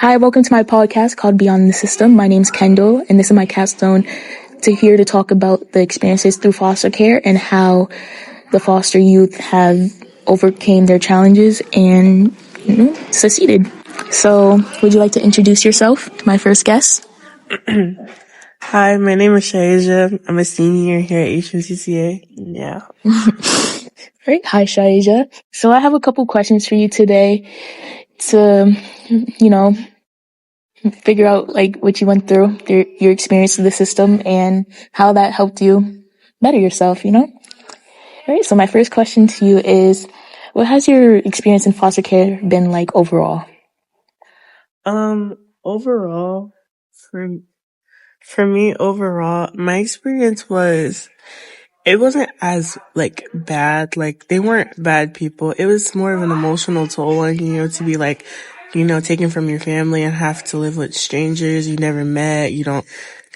Hi, welcome to my podcast called Beyond the System. My name's Kendall, and this is my capstone here to talk about the experiences through foster care and how the foster youth have overcame their challenges and succeeded. So, would you like to introduce yourself to my first guest? Hi, my name is Shyasia. I'm a senior here at HMCCA. Yeah. Great. Hi, Shyasia. So I have a couple questions for you today to, figure out like what you went through, your experience in the system, and how that helped you better yourself. All right. So my first question to you is, what has your experience in foster care been like overall? Overall, for me, overall, my experience it wasn't as, bad. They weren't bad people. It was more of an emotional toll on you, to be, taken from your family and have to live with strangers you never met. You don't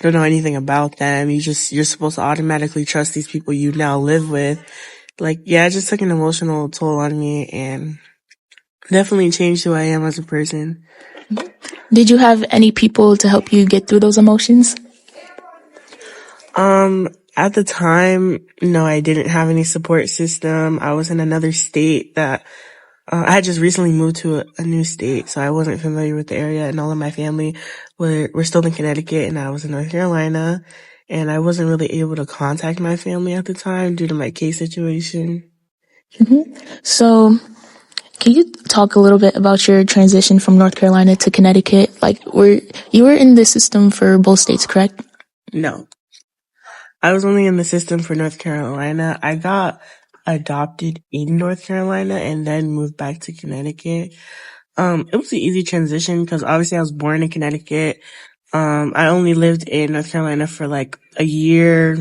know anything about them. You're supposed to automatically trust these people you now live with. It just took an emotional toll on me and definitely changed who I am as a person. Did you have any people to help you get through those emotions? At the time, no, I didn't have any support system. I was in another state that, I had just recently moved to a new state, so I wasn't familiar with the area, and all of my family were still in Connecticut, and I was in North Carolina, and I wasn't really able to contact my family at the time due to my case situation. Mm-hmm. So, can you talk a little bit about your transition from North Carolina to Connecticut? You were in the system for both states, correct? No. I was only in the system for North Carolina. I got adopted in North Carolina and then moved back to Connecticut. It was an easy transition because obviously I was born in Connecticut. I only lived in North Carolina for a year,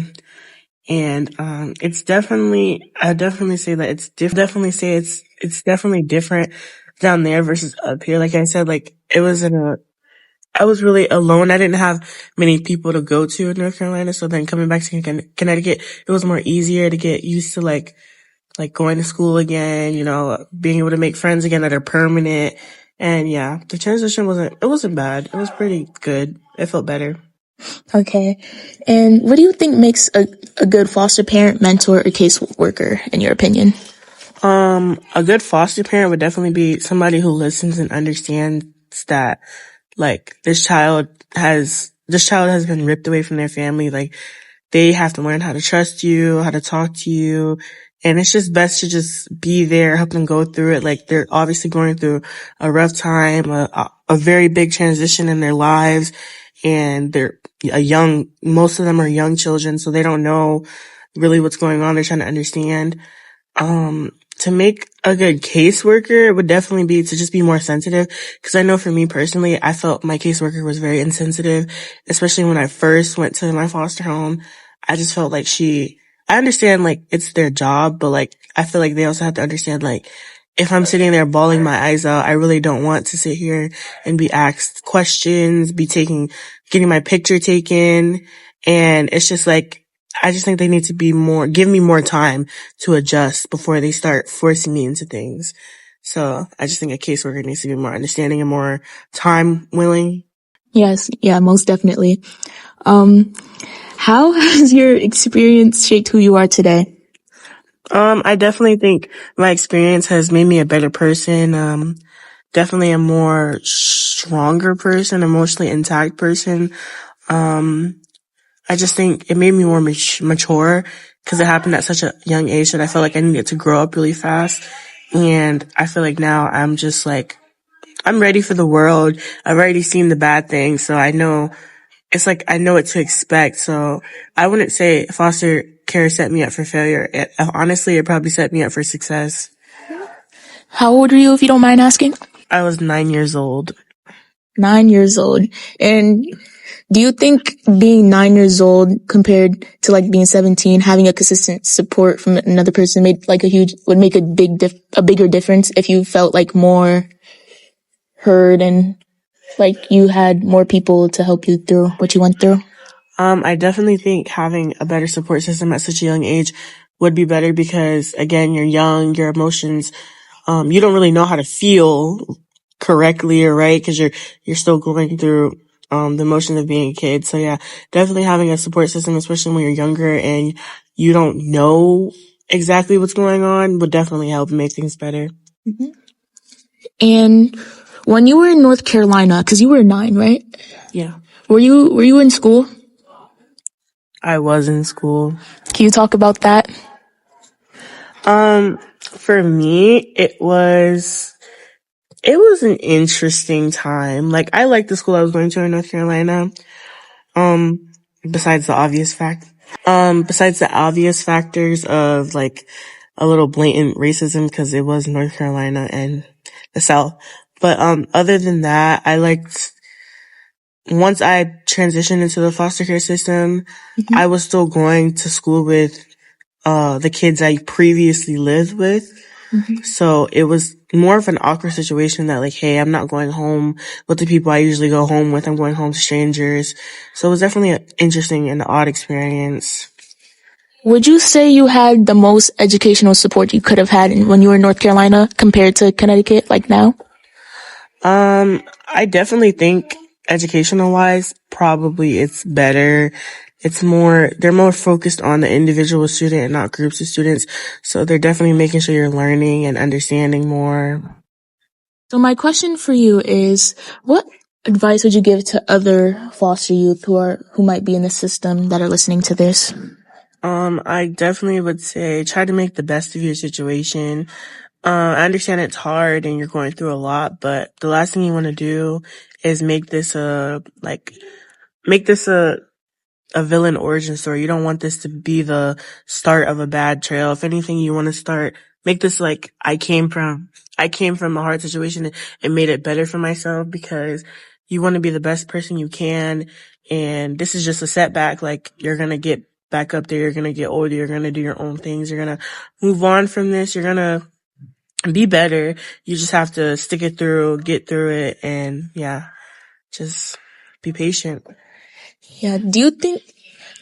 and I definitely say that it's definitely different down there versus up here. Like I said, I was really alone. I didn't have many people to go to in North Carolina. So then coming back to Connecticut, it was more easier to get used to going to school again, being able to make friends again that are permanent. And yeah, the transition wasn't bad. It was pretty good. It felt better. Okay. And what do you think makes a good foster parent, mentor, or caseworker, in your opinion? A good foster parent would definitely be somebody who listens and understands that this child has been ripped away from their family. They have to learn how to trust you, how to talk to you. And it's just best to just be there, help them go through it. They're obviously going through a rough time, a very big transition in their lives. And most of them are young children, so they don't know really what's going on. They're trying to understand. To make a good caseworker would definitely be to just be more sensitive. Cause I know for me personally, I felt my caseworker was very insensitive, especially when I first went to my foster home. I just felt I understand it's their job, but I feel like they also have to understand if I'm sitting there bawling my eyes out, I really don't want to sit here and be asked questions, getting my picture taken. And it's just I just think they need to give me more time to adjust before they start forcing me into things. So I just think a caseworker needs to be more understanding and more time willing. Yes. Yeah, most definitely. How has your experience shaped who you are today? I definitely think my experience has made me a better person. Definitely a more stronger person, emotionally intact person. I just think it made me more mature because it happened at such a young age that I felt like I needed to grow up really fast. And I feel like now I'm just I'm ready for the world. I've already seen the bad things, so I know I know what to expect. So I wouldn't say foster care set me up for failure. Honestly, it probably set me up for success. How old are you, if you don't mind asking? I was 9 years old. 9 years old. And do you think being 9 years old compared to being 17, having a consistent support from another person would make a bigger difference if you felt more heard and you had more people to help you through what you went through? I definitely think having a better support system at such a young age would be better because again, you're young, your emotions, you don't really know how to feel correctly or right because you're still going through the motion of being a kid. So yeah, definitely having a support system, especially when you're younger and you don't know exactly what's going on, would definitely help make things better. Mm-hmm. And when you were in North Carolina, because you were 9, right? Yeah, Were you in school? I was in school. Can you talk about that? For me, it was an interesting time. Like, I liked the school I was going to in North Carolina. Um, besides the obvious besides the obvious factors of like a little blatant racism because it was North Carolina and the South. But, other than that, I liked, once I transitioned into the foster care system, Mm-hmm. I was still going to school with the kids I previously lived with. Mm-hmm. So it was more of an awkward situation that like, hey, I'm not going home with the people I usually go home with. I'm going home to strangers. So it was definitely an interesting and odd experience. Would you say you had the most educational support you could have had when you were in North Carolina compared to Connecticut, like now? I definitely think educational wise, probably it's better. They're more focused on the individual student and not groups of students. So they're definitely making sure you're learning and understanding more. So my question for you is, what advice would you give to other foster youth who might be in the system that are listening to this? I definitely would say try to make the best of your situation. I understand it's hard and you're going through a lot, but the last thing you want to do is make this a villain origin story. You don't want this to be the start of a bad trail. If anything, you want to make this like, I came from a hard situation and made it better for myself, because you want to be the best person you can. And this is just a setback. Like, you're going to get back up there. You're going to get older. You're going to do your own things. You're going to move on from this. You're going to be better. You just have to stick it through, get through it. And yeah, just be patient. Yeah. Do you think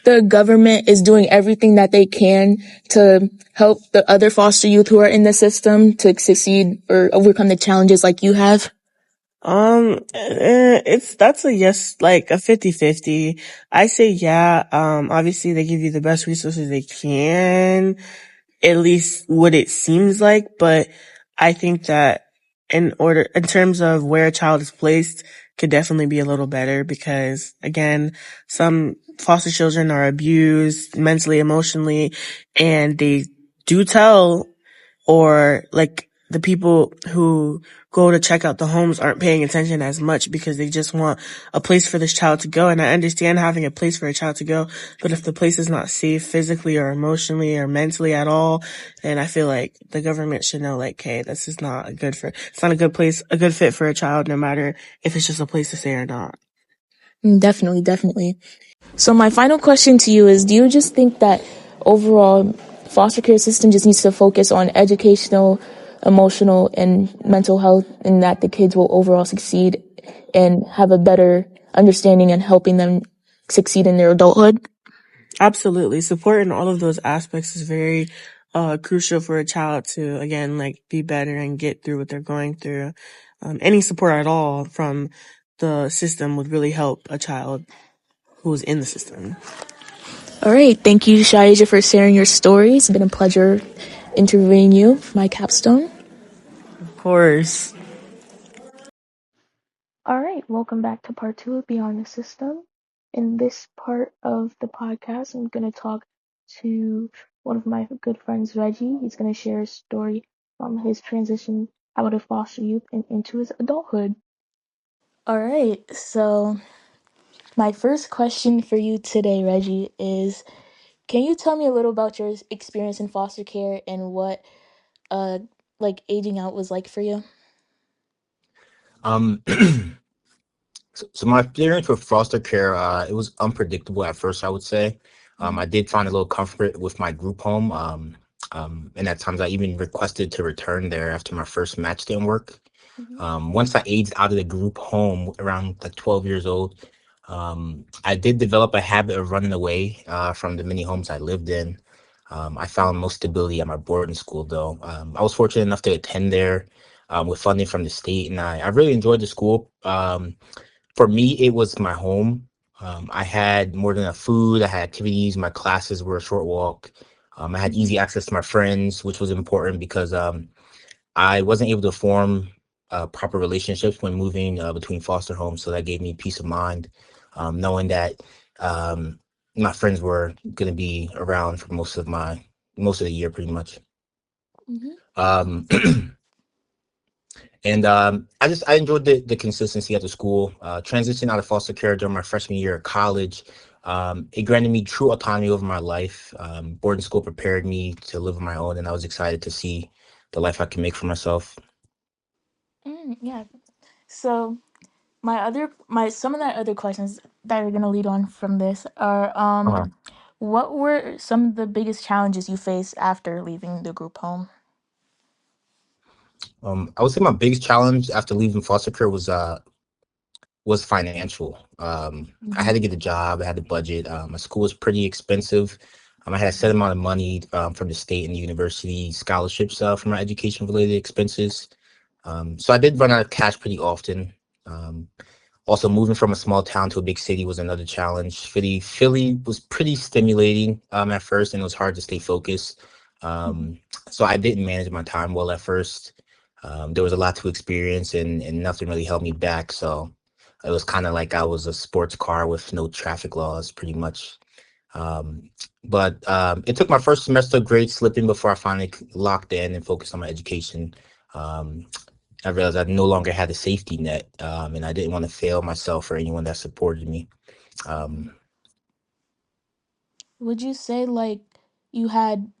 the government is doing everything that they can to help the other foster youth who are in the system to succeed or overcome the challenges like you have? That's a yes, like a 50-50. I say yeah. Obviously they give you the best resources they can, at least what it seems like, but I think that in terms of where a child is placed, could definitely be a little better, because again, some foster children are abused mentally, emotionally, and they do tell, or like the people who go to check out the homes aren't paying attention as much because they just want a place for this child to go. And I understand having a place for a child to go, but if the place is not safe physically or emotionally or mentally at all, then I feel like the government should know, like, hey, this is not it's not a good fit for a child, no matter if it's just a place to stay or not. Definitely, definitely. So my final question to you is, do you just think that overall foster care system just needs to focus on educational, emotional, and mental health, and that the kids will overall succeed and have a better understanding and helping them succeed in their adulthood? Absolutely. Support in all of those aspects is very crucial for a child to, again, like, be better and get through what they're going through. Any support at all from the system would really help a child who's in the system. All right. Thank you, Shyasia, for sharing your story. It's been a pleasure interviewing you, my Capstone. Of course. All right, welcome back to part 2 of Beyond the System. In this part of the podcast, I'm going to talk to one of my good friends, Reggie. He's going to share his story from his transition out of foster youth and into his adulthood. All right, so my first question for you today, Reggie, is can you tell me a little about your experience in foster care and what uh like aging out was like for you? Um, so my experience with foster care, it was unpredictable at first, I would say. I did find a little comfort with my group home. And at times I even requested to return there after my first match didn't work. Mm-hmm. Once I aged out of the group home around like 12 years old, I did develop a habit of running away from the many homes I lived in. I found most stability at my boarding school, though. I was fortunate enough to attend there. with funding from the state, and I really enjoyed the school. For me, it was my home. I had more than enough food. I had activities. My classes were a short walk. I had Mhm. easy access to my friends, which was important because I wasn't able to form proper relationships when moving between foster homes. So that gave me peace of mind, knowing that um, my friends were going to be around for most of the year, pretty much. Mhm. Um, And I enjoyed the consistency at the school. Transition out of foster care during my freshman year of college. It granted me true autonomy over my life. Boarding school prepared me to live on my own, and I was excited to see the life I can make for myself. Yeah. So my some of the other questions that are gonna lead on from this are Uh, what were some of the biggest challenges you faced after leaving the group home? I would say my biggest challenge after leaving foster care was financial. I Mm-hmm. had to get a job. I had to budget. My school was pretty expensive. I had a set amount of money from the state and the university scholarships for my education related expenses. So I did run out of cash pretty often. Um, Also, moving from a small town to a big city was another challenge. Philly was pretty stimulating at first, and it was hard to stay focused. Um, so I didn't manage my time well at first. There was a lot to experience, and nothing really held me back. So it was kind of like I was a sports car with no traffic laws, pretty much. Um, but it took my first semester of grade slipping before I finally locked in and focused on my education. Um, I realized I no longer had a safety net, and I didn't want to fail myself or anyone that supported me. Um, Would you say like you had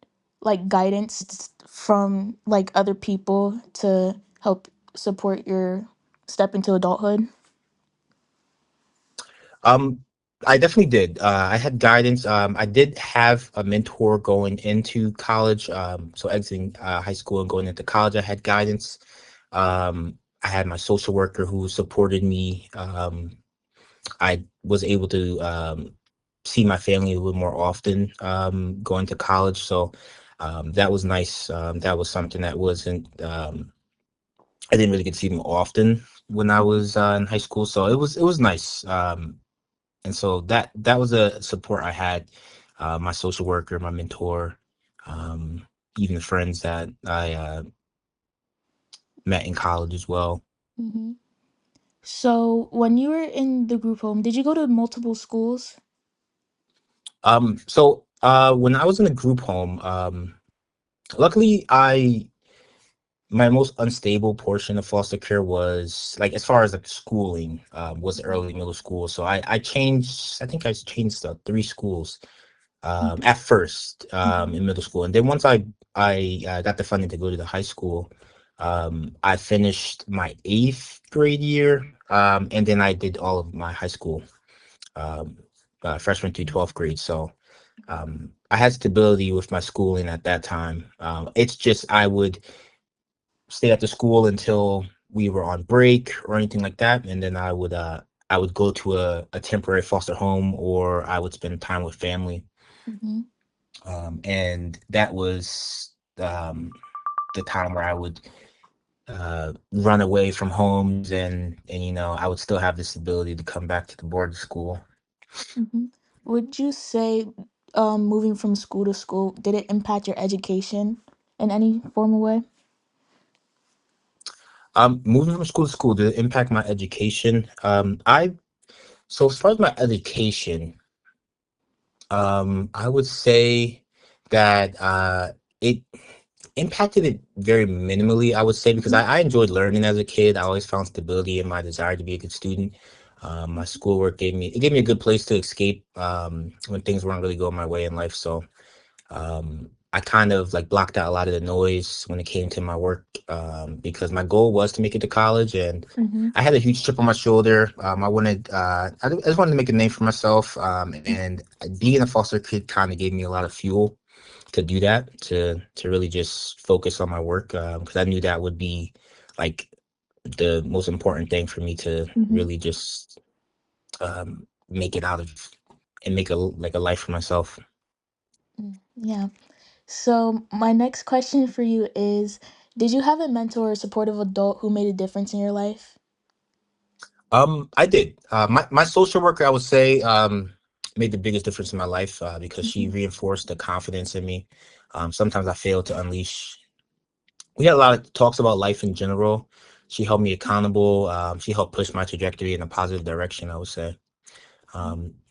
like guidance from like other people to help support your step into adulthood? um, I definitely did. I had guidance. I did have a mentor going into college. So exiting high school and going into college, I had guidance. I had my social worker who supported me. I was able to see my family a little more often going to college. So that was nice. That was something that wasn't I didn't really get to see them often when I was in high school. So it was nice. And so that was a support I had. My social worker, my mentor, um, even the friends that I met in college as well. Mm-hmm. So when you were in the group home, did you go to multiple schools? When I was in a group home, luckily I my most unstable portion of foster care was like as far as like schooling was early middle school. So I changed. I think I changed three schools Mm-hmm. at first Mm-hmm. in middle school, and then once I got the funding to go to the high school, I finished my eighth grade year, and then I did all of my high school um, freshman through 12th grade. So I had stability with my schooling at that time. It's just I would stay at the school until we were on break or anything like that, and then I would go to a temporary foster home or I would spend time with family. Mm-hmm. And that was the time where I would run away from homes, and I would still have this ability to come back to the boarding school. Mm-hmm. Would you say moving from school to school, did it impact your education in any form of way? Moving from school to school did it impact my education? I So as far as my education, I would say that it impacted it very minimally, I would say, because Mm-hmm. I enjoyed learning as a kid. I always found stability in my desire to be a good student. My schoolwork gave me a good place to escape when things weren't really going my way in life. So I kind of like blocked out a lot of the noise when it came to my work because my goal was to make it to college, and Mm-hmm. I had a huge chip on my shoulder. I just wanted to make a name for myself, and being a foster kid kind of gave me a lot of fuel to do that, to really just focus on my work because I knew that would be like the most important thing for me to Mm-hmm. really just make it out of and make a life for myself. Yeah. So my next question for you is, Did you have a mentor or supportive adult who made a difference in your life? I did. My social worker, I would say, made the biggest difference in my life because she Mhm. reinforced the confidence in me. Sometimes I failed to unleash. We had a lot of talks about life in general. She held me accountable. She helped push my trajectory in a positive direction, I would say.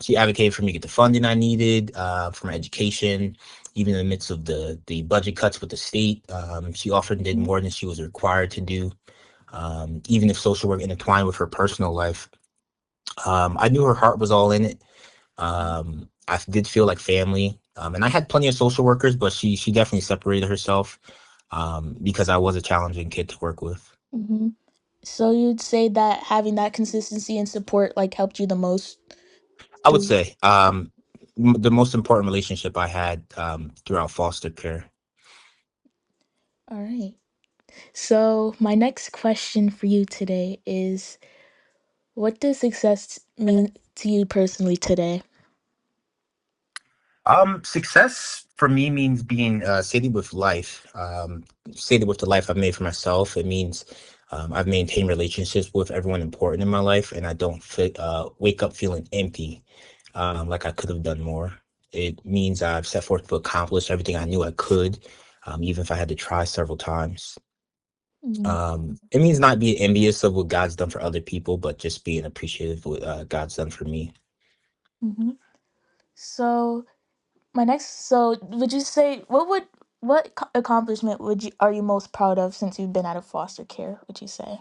She advocated for me to get the funding I needed for my education, even in the midst of the budget cuts with the state. She often did Mhm. more than she was required to do, even if social work intertwined with her personal life. I knew her heart was all in it. I did feel like family, and I had plenty of social workers, but she definitely separated herself because I was a challenging kid to work with. Mhm. So you'd say that having that consistency and support like helped you the most I would through. say the most important relationship I had throughout foster care. All right. So my next question for you today is, what does success mean to you personally today? Success for me means being sated with life, sated with the life I've made for myself. It means I've maintained relationships with everyone important in my life, and I don't wake up feeling empty, like I could have done more. It means I've set forth to accomplish everything I knew I could, even if I had to try several times. Mm-hmm. It means not being envious of what God's done for other people, but just being appreciative of what God's done for me. Mm-hmm. So so would you say what accomplishment would you are you most proud of since you've been out of foster care? Would you say?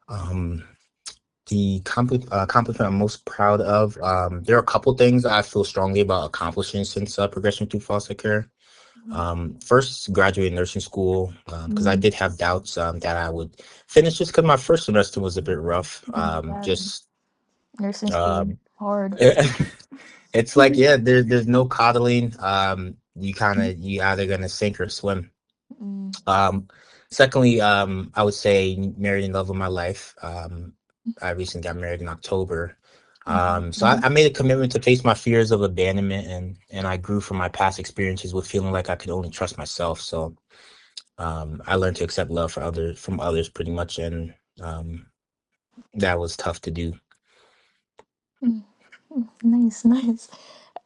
Um, the accomplishment I'm most proud of, there are a couple things I feel strongly about accomplishing since progression through foster care. First, graduating nursing school, because I Mm-hmm. did have doubts that I would finish just because my first semester was a bit rough. Yeah, Just nursing school um, hard. it's like, yeah, there's no coddling. You either gonna sink or swim. Mm-hmm. Um, Secondly, I would say married in love of my life. I recently got married in October. So Mm-hmm. I made a commitment to face my fears of abandonment, and I grew from my past experiences with feeling like I could only trust myself. So I learned to accept love from others pretty much, and um, that was tough to do. Nice, nice.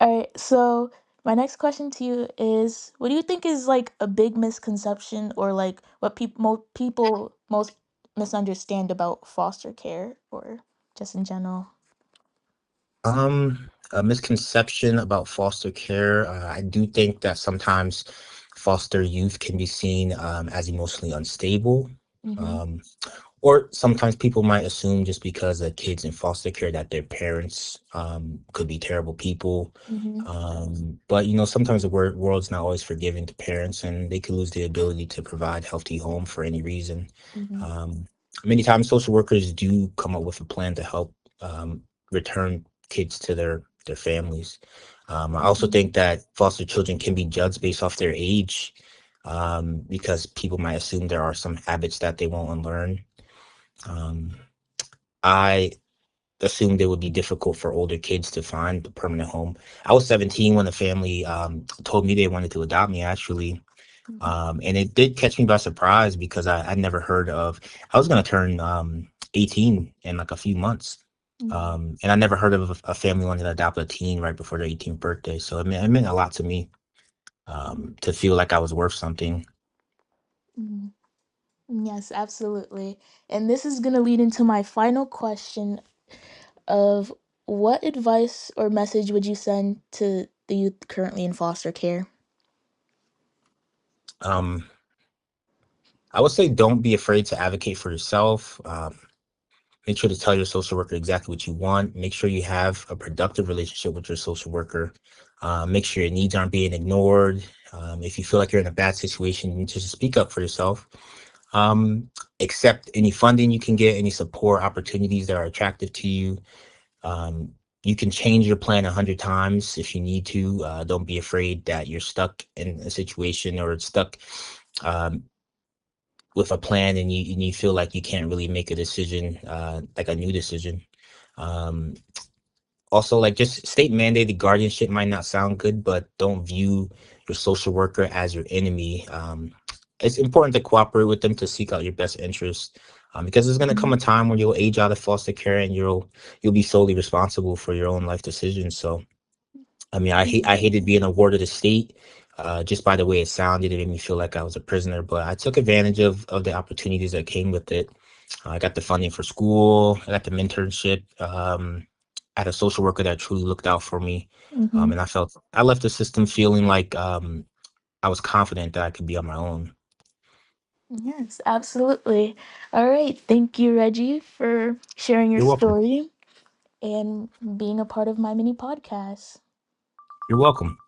All right, so my next question to you is, what do you think is like a big misconception or like what people most misunderstand about foster care or just in general? A misconception about foster care. I do think that sometimes foster youth can be seen as emotionally unstable. Mm-hmm. Um, or sometimes people might assume just because the kids in foster care that their parents could be terrible people. Mm-hmm. But sometimes the world's not always forgiving to parents, and they could lose the ability to provide healthy home for any reason. Mm-hmm. Um, Many times, social workers do come up with a plan to help return kids to their families. I also Mm-hmm. think that foster children can be judged based off their age, because people might assume there are some habits that they won't unlearn. Um, I assumed it would be difficult for older kids to find a permanent home. I was 17 when the family told me they wanted to adopt me, actually. Mm-hmm. And it did catch me by surprise because I'd never heard of, I was going to turn 18 in like a few months. And I never heard of a family wanting to adopt a teen right before their 18th birthday. So it meant a lot to me to feel like I was worth something. Mm-hmm. Yes, absolutely. And this is going to lead into my final question of, what advice or message would you send to the youth currently in foster care? Um, I would say don't be afraid to advocate for yourself. Make sure to tell your social worker exactly what you want. Make sure you have a productive relationship with your social worker. Make sure your needs aren't being ignored. If you feel like you're in a bad situation, you need to just speak up for yourself. Um, accept any funding you can get, any support opportunities that are attractive to you. Um, you can change your plan 100 times if you need to. Don't be afraid that you're stuck in a situation or stuck um, with a plan, and you feel like you can't really make a decision, like a new decision. Um, Also, like, just state mandated guardianship might not sound good, but don't view your social worker as your enemy. it's important to cooperate with them to seek out your best interest, because there's going to come Mhm. a time where you'll age out of foster care and you'll be solely responsible for your own life decisions. So I mean, I hated being a ward of the state. Just by the way it sounded, it made me feel like I was a prisoner. But I took advantage of the opportunities that came with it. I got the funding for school. I got the mentorship. I had a social worker that truly looked out for me, Mhm. and I left the system feeling like I was confident that I could be on my own. Yes, absolutely. All right. Thank you, Reggie, for sharing your You're welcome. story and being a part of my mini podcast. You're welcome.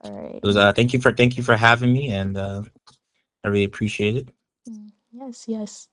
All right. It was thank you for having me, and I really appreciate it. Yes, yes.